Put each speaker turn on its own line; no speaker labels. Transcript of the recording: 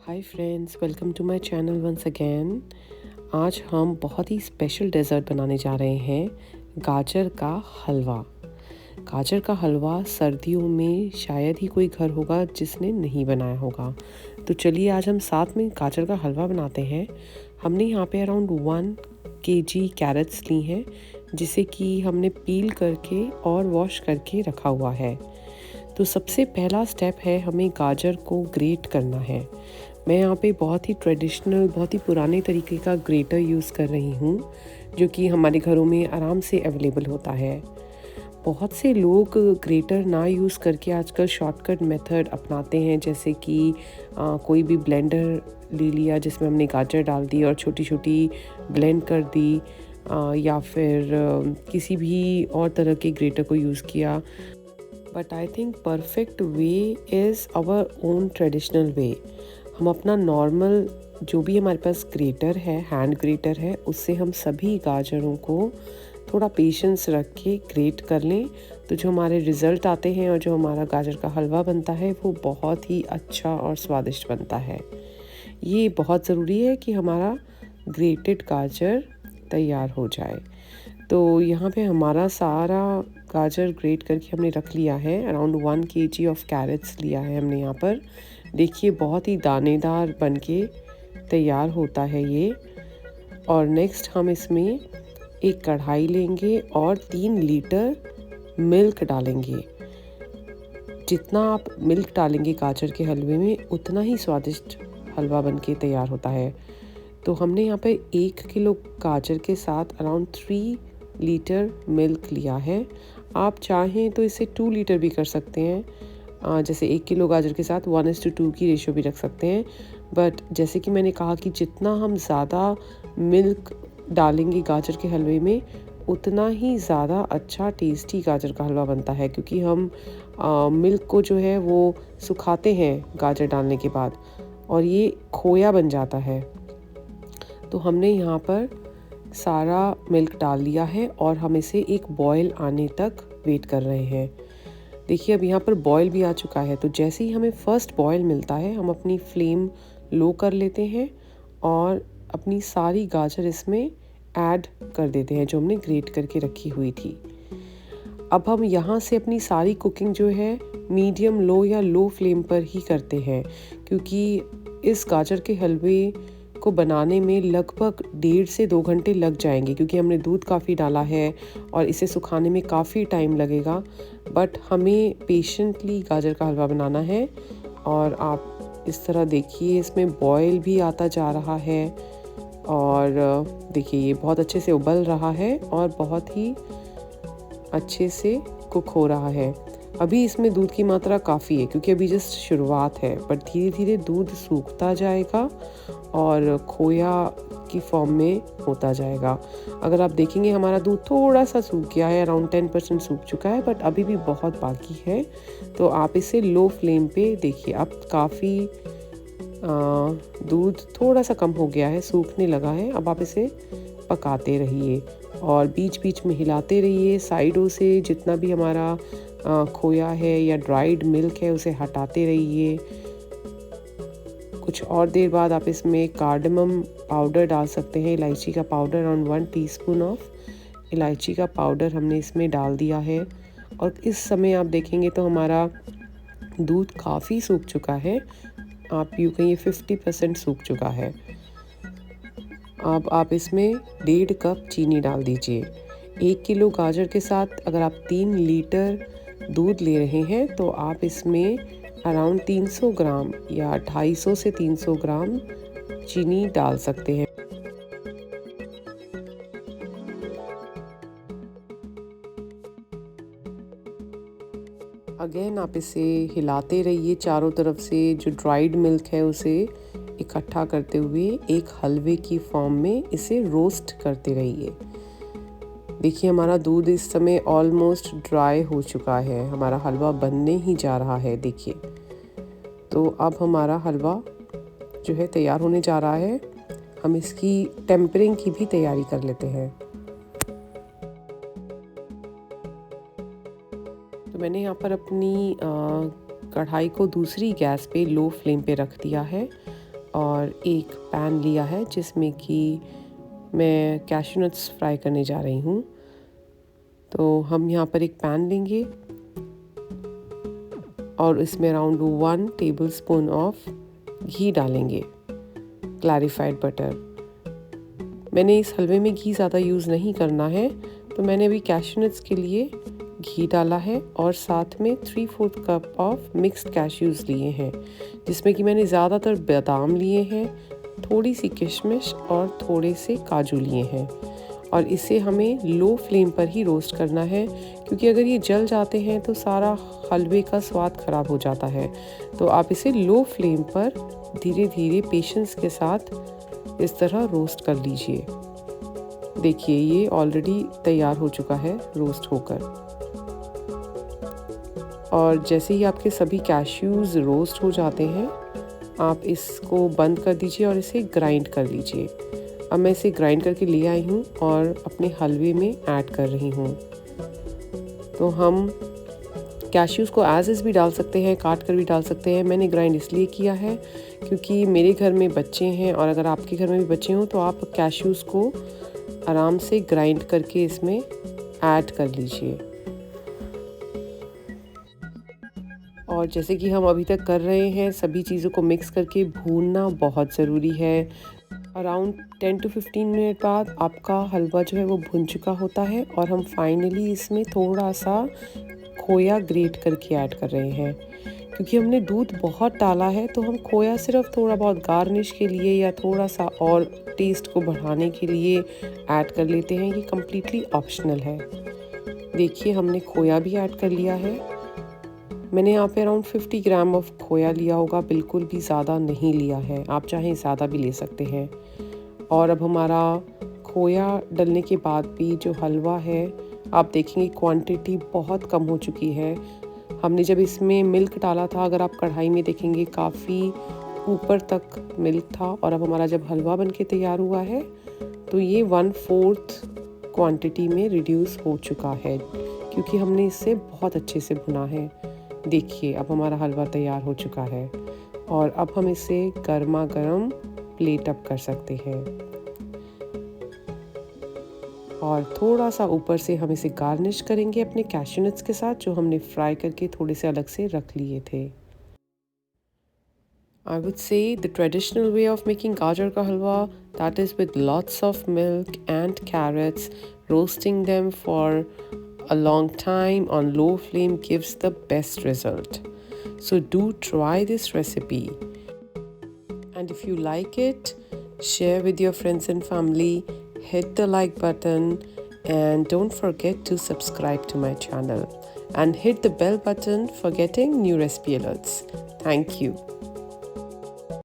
Hi friends, welcome to my channel once again. आज हम बहुत ही स्पेशल डेज़र्ट बनाने जा रहे हैं, गाजर का हलवा। गाजर का हलवा सर्दियों में शायद ही कोई घर होगा जिसने नहीं बनाया होगा। तो चलिए आज हम साथ में गाजर का हलवा बनाते हैं। हमने यहाँ पे अराउंड 1 kg कैरेट्स ली हैं, जिसे कि हमने पील करके और वॉश करके रखा हुआ है। तो सबसे पहला स्टेप है, हमें गाजर को ग्रेट करना है। मैं यहाँ पे बहुत ही ट्रेडिशनल, बहुत ही पुराने तरीके का ग्रेटर यूज़ कर रही हूँ, जो कि हमारे घरों में आराम से अवेलेबल होता है। बहुत से लोग ग्रेटर ना यूज़ करके आजकल शॉर्टकट मेथड अपनाते हैं, जैसे कि कोई भी ब्लेंडर ले लिया जिसमें हमने गाजर डाल दी और छोटी छोटी ब्लेंड कर दी, या फिर किसी भी और तरह के ग्रेटर को यूज़ किया। But I think perfect way is our own traditional way. हम अपना नॉर्मल जो भी हमारे पास ग्रेटर है, हैंड ग्रेटर है, उससे हम सभी गाजरों को थोड़ा पेशेंस रख के ग्रेट कर लें, तो जो हमारे रिज़ल्ट आते हैं और जो हमारा गाजर का हलवा बनता है वो बहुत ही अच्छा और स्वादिष्ट बनता है। ये बहुत ज़रूरी है कि हमारा ग्रेटेड गाजर तैयार हो जाए। तो यहाँ पे हमारा सारा गाजर ग्रेट करके हमने रख लिया है। अराउंड 1 kg ऑफ कैरेट्स लिया है हमने यहाँ पर। देखिए बहुत ही दानेदार बनके तैयार होता है ये। और नेक्स्ट हम इसमें एक कढ़ाई लेंगे और 3 लीटर मिल्क डालेंगे। जितना आप मिल्क डालेंगे गाजर के हलवे में, उतना ही स्वादिष्ट हलवा बनके तैयार होता है। तो हमने यहाँ पे 1 किलो गाजर के साथ अराउंड 3 लीटर मिल्क लिया है। आप चाहें तो इसे 2 लीटर भी कर सकते हैं, जैसे 1 किलो गाजर के साथ 1:2 की रेशो भी रख सकते हैं। बट जैसे कि मैंने कहा कि जितना हम ज़्यादा मिल्क डालेंगे गाजर के हलवे में, उतना ही ज़्यादा अच्छा टेस्टी गाजर का हलवा बनता है, क्योंकि हम मिल्क को जो है वो सुखाते हैं गाजर डालने के बाद, और ये खोया बन जाता है। तो हमने यहाँ पर सारा मिल्क डाल लिया है और हम इसे एक बॉयल आने तक वेट कर रहे हैं। देखिए अब यहाँ पर बॉयल भी आ चुका है। तो जैसे ही हमें फर्स्ट बॉयल मिलता है, हम अपनी फ्लेम लो कर लेते हैं और अपनी सारी गाजर इसमें ऐड कर देते हैं जो हमने ग्रेट करके रखी हुई थी। अब हम यहाँ से अपनी सारी कुकिंग जो है मीडियम लो या लो फ्लेम पर ही करते हैं, क्योंकि इस गाजर के हलवे को बनाने में लगभग 1.5 से 2 घंटे लग जाएंगे, क्योंकि हमने दूध काफ़ी डाला है और इसे सुखाने में काफ़ी टाइम लगेगा। बट हमें पेशेंटली गाजर का हलवा बनाना है। और आप इस तरह देखिए, इसमें बॉयल भी आता जा रहा है और देखिए ये बहुत अच्छे से उबल रहा है और बहुत ही अच्छे से कुक हो रहा है। अभी इसमें दूध की मात्रा काफ़ी है, क्योंकि अभी जस्ट शुरुआत है, बट धीरे धीरे दूध सूखता जाएगा और खोया की फॉर्म में होता जाएगा। अगर आप देखेंगे हमारा दूध थोड़ा सा सूख गया है, अराउंड 10% सूख चुका है, बट अभी भी बहुत बाकी है। तो आप इसे लो फ्लेम पे देखिए। अब काफ़ी दूध थोड़ा सा कम हो गया है, सूखने लगा है। अब आप इसे पकाते रहिए और बीच बीच में हिलाते रहिए साइडों से। जितना भी हमारा खोया है या ड्राइड मिल्क है, उसे हटाते रहिए। कुछ और देर बाद आप इसमें कार्डमम पाउडर डाल सकते हैं, इलायची का पाउडर। अराउंड 1 टीस्पून ऑफ इलायची का पाउडर हमने इसमें डाल दिया है। और इस समय आप देखेंगे तो हमारा दूध काफ़ी सूख चुका है। आप यूँ कहिए 50% सूख चुका है। अब आप इसमें 1.5 कप चीनी डाल दीजिए। 1 किलो गाजर के साथ अगर आप 3 लीटर दूध ले रहे हैं, तो आप इसमें अराउंड 300 ग्राम या 250 से 300 ग्राम चीनी डाल सकते हैं। अगेन आप इसे हिलाते रहिए चारों तरफ से। जो ड्राइड मिल्क है उसे इकट्ठा करते हुए एक हलवे की फॉर्म में इसे रोस्ट करते रहिए। देखिए हमारा दूध इस समय ऑलमोस्ट ड्राई हो चुका है, हमारा हलवा बनने ही जा रहा है। देखिए तो अब हमारा हलवा जो है तैयार होने जा रहा है। हम इसकी टेम्परिंग की भी तैयारी कर लेते हैं। तो मैंने यहाँ पर अपनी कढ़ाई को दूसरी गैस पे लो फ्लेम पे रख दिया है। और एक पैन लिया है जिसमें कि मैं कैश्यू नट्स फ्राई करने जा रही हूँ। तो हम यहाँ पर एक पैन लेंगे और इसमें अराउंड 1 टेबलस्पून ऑफ घी डालेंगे, क्लैरिफाइड बटर। मैंने इस हलवे में घी ज़्यादा यूज़ नहीं करना है, तो मैंने अभी कैश्यू नट्स के लिए घी डाला है और साथ में 3/4 कप ऑफ मिक्स्ड कैश्यूज़ लिए हैं, जिसमें कि मैंने ज़्यादातर बादाम लिए हैं, थोड़ी सी किशमिश और थोड़े से काजू लिए हैं। और इसे हमें लो फ्लेम पर ही रोस्ट करना है, क्योंकि अगर ये जल जाते हैं तो सारा हलवे का स्वाद ख़राब हो जाता है। तो आप इसे लो फ्लेम पर धीरे धीरे पेशेंस के साथ इस तरह रोस्ट कर लीजिए। देखिए ये ऑलरेडी तैयार हो चुका है रोस्ट होकर। और जैसे ही आपके सभी कैश्यूज़ रोस्ट हो जाते हैं, आप इसको बंद कर दीजिए और इसे ग्राइंड कर लीजिए। अब मैं इसे ग्राइंड करके ले आई हूँ और अपने हलवे में ऐड कर रही हूँ। तो हम कैश्यूज़ को एज इज़ भी डाल सकते हैं, काट कर भी डाल सकते हैं। मैंने ग्राइंड इसलिए किया है क्योंकि मेरे घर में बच्चे हैं, और अगर आपके घर में भी बच्चे हों तो आप कैश्यूज़ को आराम से ग्राइंड करके इसमें ऐड कर लीजिए। और जैसे कि हम अभी तक कर रहे हैं, सभी चीज़ों को मिक्स करके भूनना बहुत ज़रूरी है। अराउंड 10 to 15 मिनट बाद आपका हलवा जो है वो भुन चुका होता है, और हम फाइनली इसमें थोड़ा सा खोया ग्रेट करके ऐड कर रहे हैं। क्योंकि हमने दूध बहुत डाला है, तो हम खोया सिर्फ थोड़ा बहुत गार्निश के लिए या थोड़ा सा और टेस्ट को बढ़ाने के लिए ऐड कर लेते हैं। ये कम्प्लीटली ऑप्शनल है। देखिए हमने खोया भी ऐड कर लिया है। मैंने यहाँ पे अराउंड 50 ग्राम ऑफ खोया लिया होगा, बिल्कुल भी ज़्यादा नहीं लिया है। आप चाहें ज़्यादा भी ले सकते हैं। और अब हमारा खोया डलने के बाद भी जो हलवा है, आप देखेंगे क्वांटिटी बहुत कम हो चुकी है। हमने जब इसमें मिल्क डाला था, अगर आप कढ़ाई में देखेंगे काफ़ी ऊपर तक मिल्क था, और अब हमारा जब हलवा बनके तैयार हुआ है तो ये 1/4 क्वांटिटी में रिड्यूस हो चुका है, क्योंकि हमने इसे बहुत अच्छे से भुना है। देखिए अब हमारा हलवा तैयार हो चुका है, और अब हम इसे गर्मा गर्म प्लेट अप कर सकते हैं। और थोड़ा सा ऊपर से हम इसे गार्निश करेंगे अपने कैश्यू नट्स के साथ, जो हमने फ्राई करके थोड़े से अलग से रख लिए थे। I would say the traditional way of making gajar ka halwa, that is with lots of milk and carrots, roasting them for a long time on low flame gives the best result. So do try this recipe. And if you like it, share with your friends and family, hit the like button, and don't forget to subscribe to my channel and hit the bell button for getting new recipe alerts. Thank you.